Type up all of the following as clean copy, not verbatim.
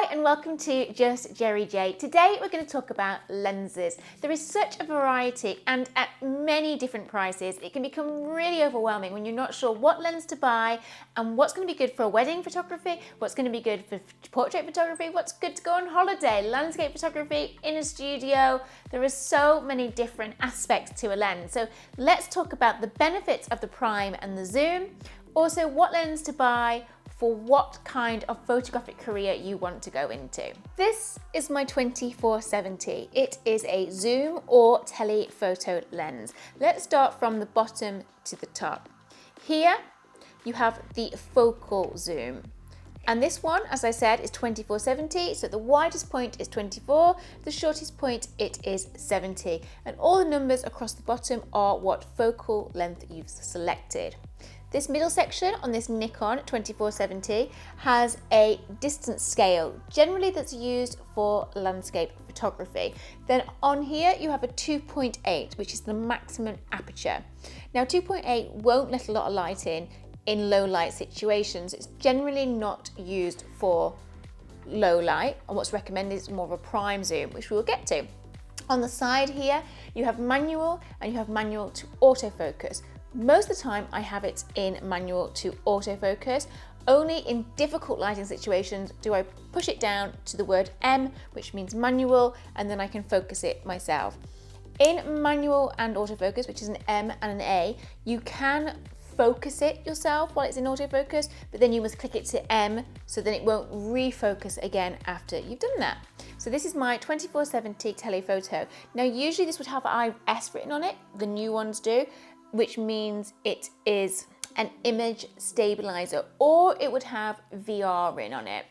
Hi and welcome to Just Jerry J. Today we're going to talk about lenses. There is such a variety and at many different prices. It can become really overwhelming when you're not sure what lens to buy and what's going to be good for wedding photography, what's going to be good for portrait photography, what's good to go on holiday, landscape photography, in a studio. There are so many different aspects to a lens. So let's talk about the benefits of the prime and the zoom. Also, what lens to buy for what kind of photographic career you want to go into. This is my 24-70. It is a zoom or telephoto lens. Let's start from the bottom to the top. Here you have the focal zoom. And this one, as I said, is 24-70. So the widest point is 24, the shortest point it is 70. And all the numbers across the bottom are what focal length you've selected. This middle section on this Nikon 24-70 has a distance scale, generally that's used for landscape photography. Then on here you have a 2.8, which is the maximum aperture. Now 2.8 won't let a lot of light in low light situations. It's generally not used for low light, and what's recommended is more of a prime zoom, which we will get to. On the side here you have manual and you have manual to autofocus. Most of the time I have it in manual to autofocus. Only in difficult lighting situations do I push it down to the word M, which means manual, and then I can focus it myself. In manual and autofocus, which is an M and an A, you can focus it yourself while it's in autofocus, but then you must click it to M so then it won't refocus again after you've done that. So this is my 24-70 telephoto. Now usually this would have IS written on it, the new ones do, which means it is an image stabilizer, or it would have VR written on it.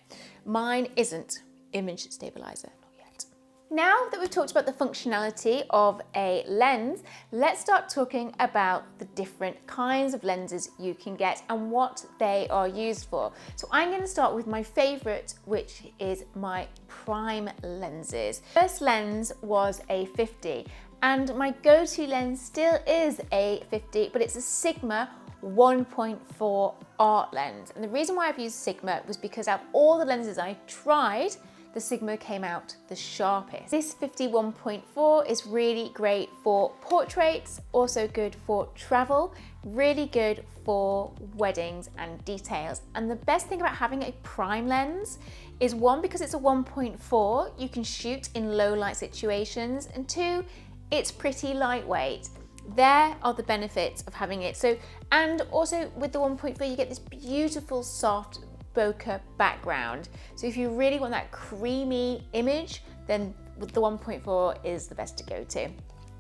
Mine isn't image stabilizer, not yet. Now that we've talked about the functionality of a lens, let's start talking about the different kinds of lenses you can get and what they are used for. So I'm going to start with my favorite, which is my prime lenses. First lens was a 50. And my go-to lens still is a 50, but it's a Sigma 1.4 art lens. And the reason why I've used Sigma was because out of all the lenses I tried, the Sigma came out the sharpest. This 51.4 is really great for portraits, also good for travel, really good for weddings and details. And the best thing about having a prime lens is one, because it's a 1.4, you can shoot in low light situations, and two, it's pretty lightweight. There are the benefits of having it. So, and also with the 1.4, you get this beautiful soft bokeh background. So if you really want that creamy image, then the 1.4 is the best to go to.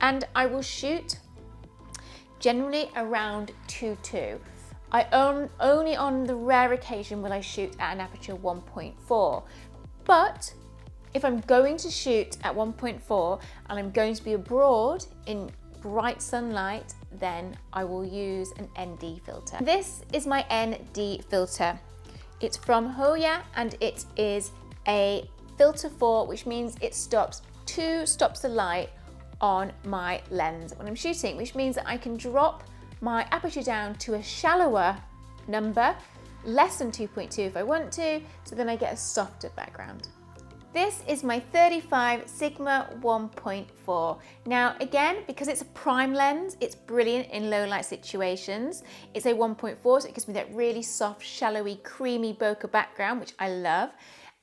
And I will shoot generally around 2.2. Only on the rare occasion will I shoot at an aperture 1.4. But if I'm going to shoot at 1.4 and I'm going to be abroad in bright sunlight, then I will use an ND filter. This is my ND filter. It's from Hoya and it is a filter 4, which means it stops 2 stops of light on my lens when I'm shooting, which means that I can drop my aperture down to a shallower number, less than 2.2 if I want to, so then I get a softer background. This is my 35 Sigma 1.4. Now again, because it's a prime lens, it's brilliant in low light situations. It's a 1.4, so it gives me that really soft, shallowy, creamy bokeh background, which I love.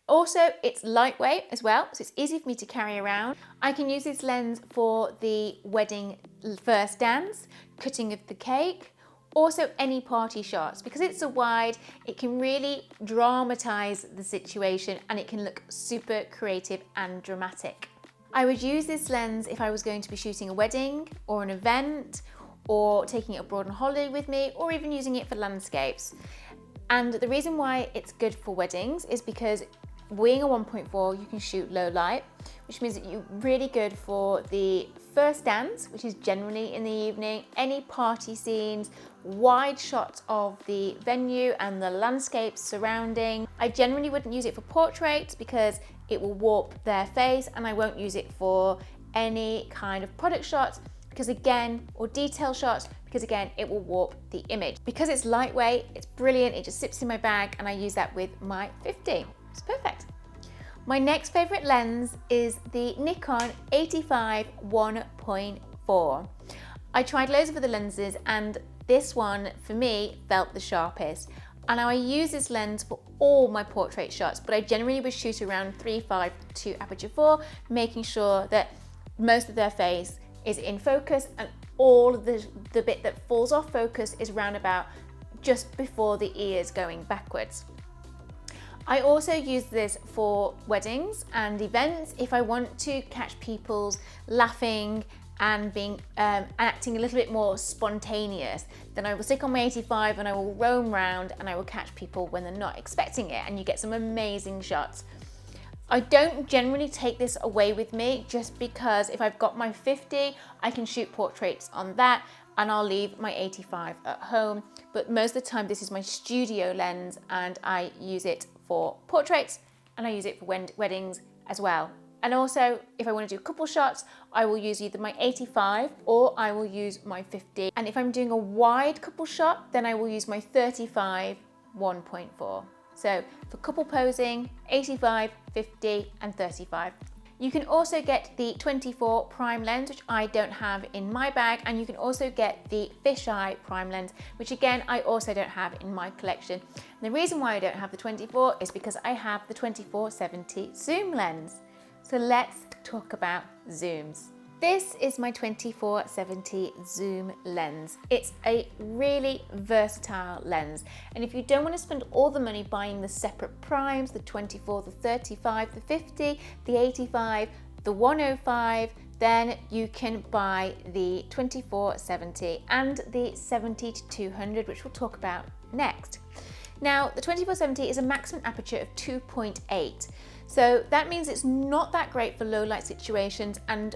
Also, it's lightweight as well, so it's easy for me to carry around. I can use this lens for the wedding first dance, cutting of the cake, also any party shots. Because it's a wide, it can really dramatize the situation and it can look super creative and dramatic. I would use this lens if I was going to be shooting a wedding or an event, or taking it abroad on holiday with me, or even using it for landscapes. And the reason why it's good for weddings is because being a 1.4, you can shoot low light, which means that you're really good for the first dance, which is generally in the evening, any party scenes, wide shots of the venue and the landscapes surrounding. I generally wouldn't use it for portraits because it will warp their face, and I won't use it for any kind of product shots because again, or detail shots, because again, it will warp the image. Because it's lightweight, it's brilliant, it just sips in my bag, and I use that with my 50. It's perfect. My next favorite lens is the Nikon 85 1.4. I tried loads of other lenses and this one for me felt the sharpest. And I use this lens for all my portrait shots, but I generally would shoot around 3.5 to aperture 4, making sure that most of their face is in focus and all of the bit that falls off focus is round about just before the ears going backwards. I also use this for weddings and events if I want to catch people's laughing and being acting a little bit more spontaneous. Then I will stick on my 85 and I will roam round and I will catch people when they're not expecting it, and you get some amazing shots. I don't generally take this away with me just because if I've got my 50, I can shoot portraits on that and I'll leave my 85 at home. But most of the time this is my studio lens and I use it for portraits and I use it for weddings as well. And also, if I want to do couple shots, I will use either my 85 or I will use my 50. And if I'm doing a wide couple shot, then I will use my 35 1.4. So for couple posing, 85, 50 and 35. You can also get the 24 prime lens, which I don't have in my bag, and you can also get the fisheye prime lens, which again, I also don't have in my collection. And the reason why I don't have the 24 is because I have the 24-70 zoom lens. So let's talk about zooms. This is my 24-70 zoom lens. It's a really versatile lens. And if you don't want to spend all the money buying the separate primes, the 24, the 35, the 50, the 85, the 105, then you can buy the 24-70 and the 70-200, which we'll talk about next. Now, the 24-70 is a maximum aperture of 2.8. So that means it's not that great for low light situations, and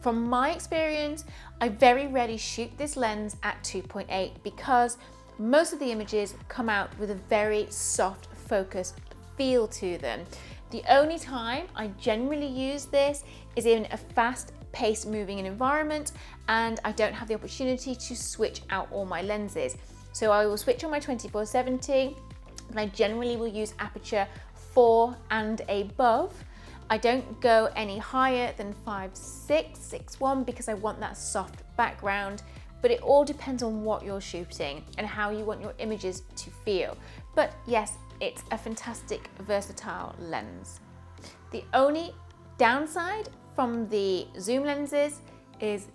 from my experience, I very rarely shoot this lens at 2.8 because most of the images come out with a very soft focus feel to them. The only time I generally use this is in a fast paced moving environment and I don't have the opportunity to switch out all my lenses. So I will switch on my 24-70 and I generally will use aperture 4 and above. I don't go any higher than 5.6, 6.1 because I want that soft background, but it all depends on what you're shooting and how you want your images to feel. But yes, it's a fantastic, versatile lens. The only downside from the zoom lenses is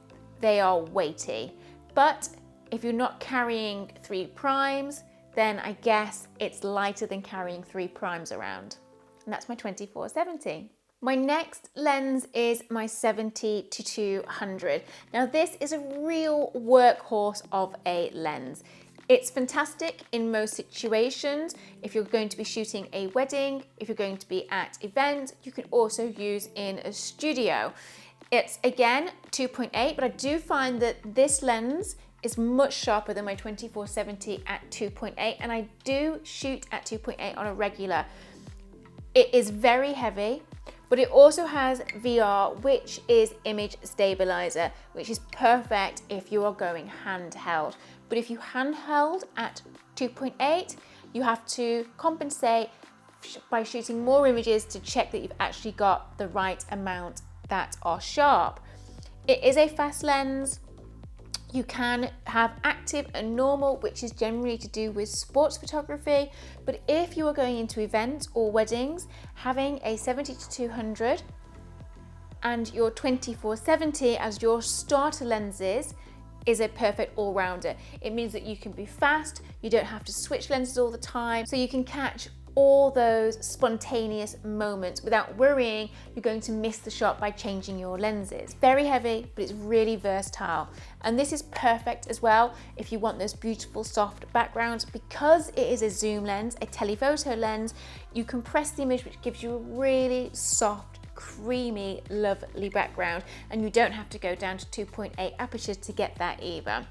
they are weighty, but if you're not carrying 3 primes, then I guess it's lighter than carrying 3 primes around. And that's my 24-70. My next lens is my 70-200. Now this is a real workhorse of a lens. It's fantastic in most situations. If you're going to be shooting a wedding, if you're going to be at events, you can also use in a studio. It's again 2.8, but I do find that this lens is much sharper than my 24-70 at 2.8, and I do shoot at 2.8 on a regular. It is very heavy, but it also has VR, which is image stabilizer, which is perfect if you are going handheld. But if you handheld at 2.8, you have to compensate by shooting more images to check that you've actually got the right amount that are sharp. It is a fast lens. You can have active and normal, which is generally to do with sports photography. But if you are going into events or weddings, having a 70-200 and your 24-70 as your starter lenses is a perfect all-rounder. It means that you can be fast, you don't have to switch lenses all the time, so you can catch all those spontaneous moments without worrying you're going to miss the shot by changing your lenses. Very heavy, but it's really versatile. And this is perfect as well if you want those beautiful soft backgrounds. Because it is a zoom lens, a telephoto lens, you compress the image, which gives you a really soft, creamy, lovely background, and you don't have to go down to 2.8 aperture to get that either.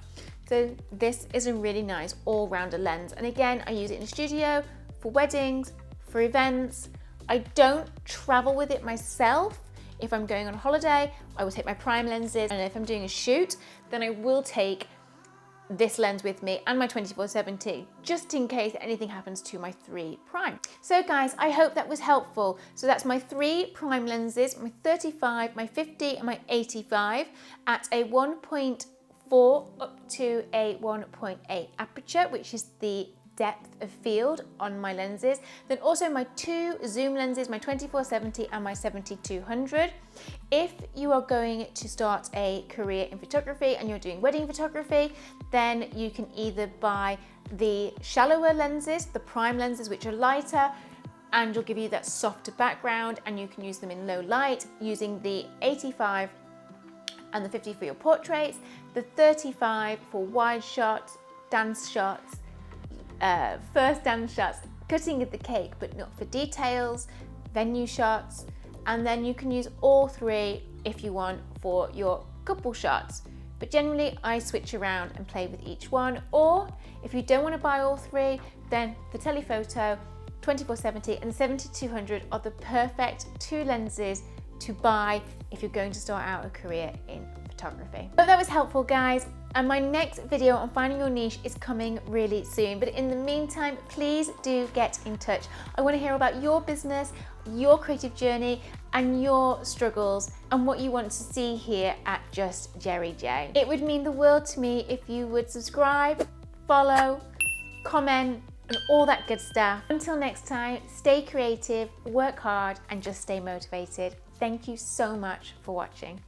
So this is a really nice all-rounder lens. And again, I use it in the studio, for weddings, for events. I don't travel with it myself. If I'm going on holiday, I will take my prime lenses, and if I'm doing a shoot, then I will take this lens with me and my 24-70 just in case anything happens to my 3 prime. So guys, I hope that was helpful. So that's my 3 prime lenses, my 35, my 50 and my 85 at a 1.4 up to a 1.8 aperture, which is the depth of field on my lenses. Then also my 2 zoom lenses, my 24-70 and my 70-200. If you are going to start a career in photography and you're doing wedding photography, then you can either buy the shallower lenses, the prime lenses, which are lighter and will give you that softer background, and you can use them in low light using the 85 and the 50 for your portraits, the 35 for wide shots, dance shots, first dance shots, cutting of the cake but not for details, venue shots, and then you can use all 3 if you want for your couple shots. But generally I switch around and play with each one, or if you don't want to buy all 3, then the telephoto, 24-70 and 70-200 are the perfect 2 lenses to buy if you're going to start out a career in photography. Hope that was helpful, guys. And my next video on finding your niche is coming really soon. But in the meantime, please do get in touch. I want to hear about your business, your creative journey, and your struggles, and what you want to see here at Just Jerry J. It would mean the world to me if you would subscribe, follow, comment, and all that good stuff. Until next time, stay creative, work hard, and just stay motivated. Thank you so much for watching.